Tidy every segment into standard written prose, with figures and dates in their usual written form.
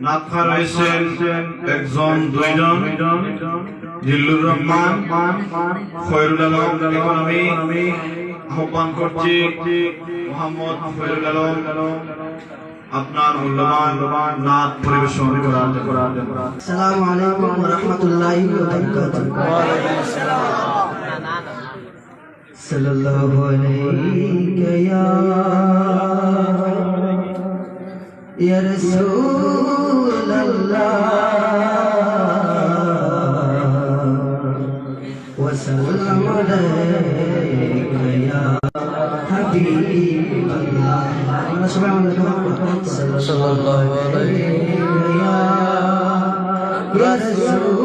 নাতখা রয়েছেন একজন দুইজন, জিল্লুর রহমান, খয়রুল আলম। এখন আমি আহ্বান করছি মোহাম্মদ খয়রুল আলম আপনার মূল্যবান নাত পরিবেশন করার জন্য। আসসালামু আলাইকুম ওয়া রাহমাতুল্লাহি ওয়া বারাকাতুহু। ওয়া আলাইকুম আসসালাম। সাল্লাল্লাহু আলাইকা ইয়া রাসূলুল্লাহ ওয়া সাল্লামু আলাইকা ইয়া হাবিবাল্লাহ। আমরা সবাই আমাদের সাল্লাল্লাহু আলাইকা ইয়া রাসূলুল্লাহ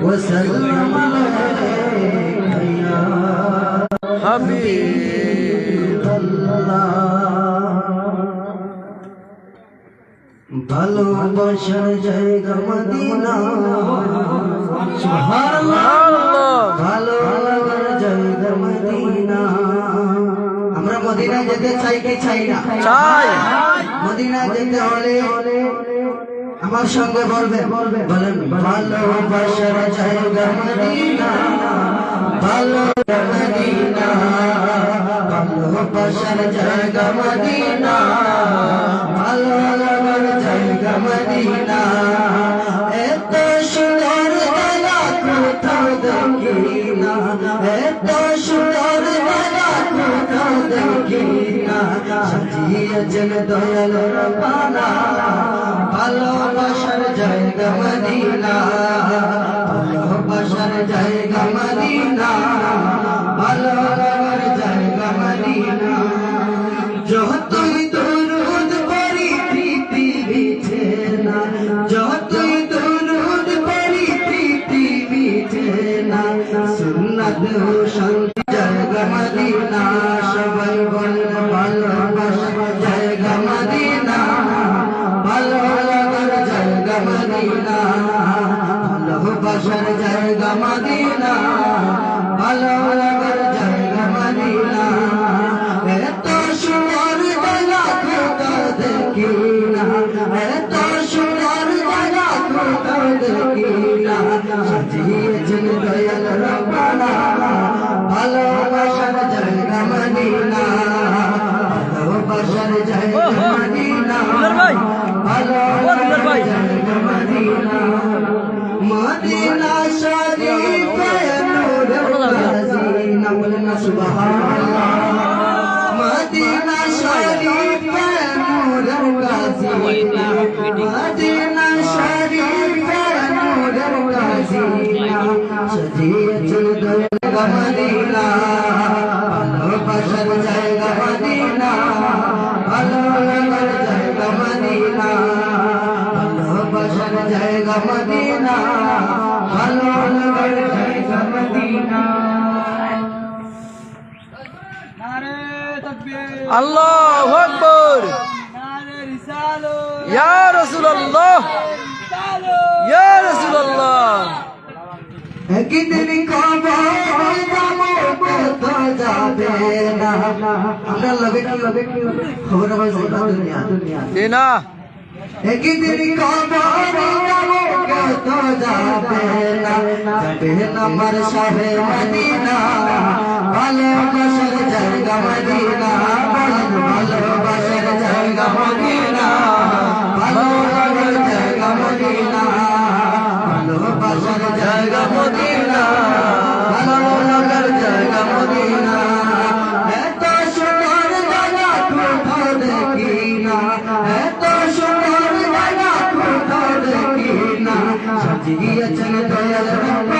ওয়া সাল্লামু আলাইকা ইয়া হাবিবাল্লাহ। ভালোবাসার জায়গা মদিনা, সুবহানাল্লাহ। ভালো লাগার জায়গা মদিনা। আমরা মদিনা যেতে চাই কি চাই না? চাই। মদিনা যেতে হলে আমার সঙ্গে বলবেন, ভালোবাসার জায়গা মদিনা, ভালো মদিনা, ভালোবাসার জায়গা মদিনা, ভালো লাগার জায়গা মদিনা। এত সুন্দর জায়গা কোথাও দেখি না, এত সুন্দর জায়গা কোথাও দেখি না। সাজিয়েছেন দয়াল রব্বানা, ভালোবাসার জায়গা মদিনা, ভালোবাসার জায়গা মদিনা, ভালো লাগার জায়গা মদিনা। যতই দরুদ পড়ি পৃথিবীতে না, যতই দরুদ পড়ি পৃথিবীতে না, সুন্নাত ও শান্তি জায়গা মদিনা। সবাই বলেন ভালোবাসার জায়গা মদিনা, ভালো লাগার জায়গা মদিনা, ভালোবাসার জায়গা মদিনা, ভালো লাগার জায়গা মদিনা। এত সুন্দর জায়গা কোথাও দেখি না, এত সুন্দর জায়গা কোথাও দেখি না। সাজিয়েছেন দয়াল রব্বানা, ভালোবাসার জায়গা মদিনা, ভালোবাসার জায়গা মদিনা, ভালোবাসার জায়গা মদিনা। মদিনা শরীফে নূরে কাজিনা, বলেন না সুবহানাল্লাহ। মদিনা শরীফে নূরে কাজিনা, মদিনা শরীফে নূরে কাজিনা। সাজিয়েছেন দয়াল মদিনা, ভালোবাসার জায়গা মদিনা, ভালো লাগার জায়গা মদিনা, ভালোবাসার জায়গা মদিনা, ভালো লাগার জায়গা মদিনা। আল্লাহু আকবার। ইয়া রাসূলুল্লাহ, ইয়া রাসূলুল্লাহ। একদিন কবর যাব কত যাবে না। আমরা লগে কি খবর দুনিয়া না। একদিন কবর যাব কত যাবে না, যাবে না আমার শাহে মদিনা, ভালোবাসার জায়গা মদিনা, বলেন ভালোবাসার জায়গা মদিনা, ভালো লাগার জায়গা মদিনা, ভালোবাসার জায়গা মদিনা, ভালো লাগার জায়গা মদিনা। এত সুন্দর জায়গা কোথাও দেখি না, এত সুন্দর জায়গা কোথাও দেখি না। সাজিয়েছেন দয়াল রব্বানা,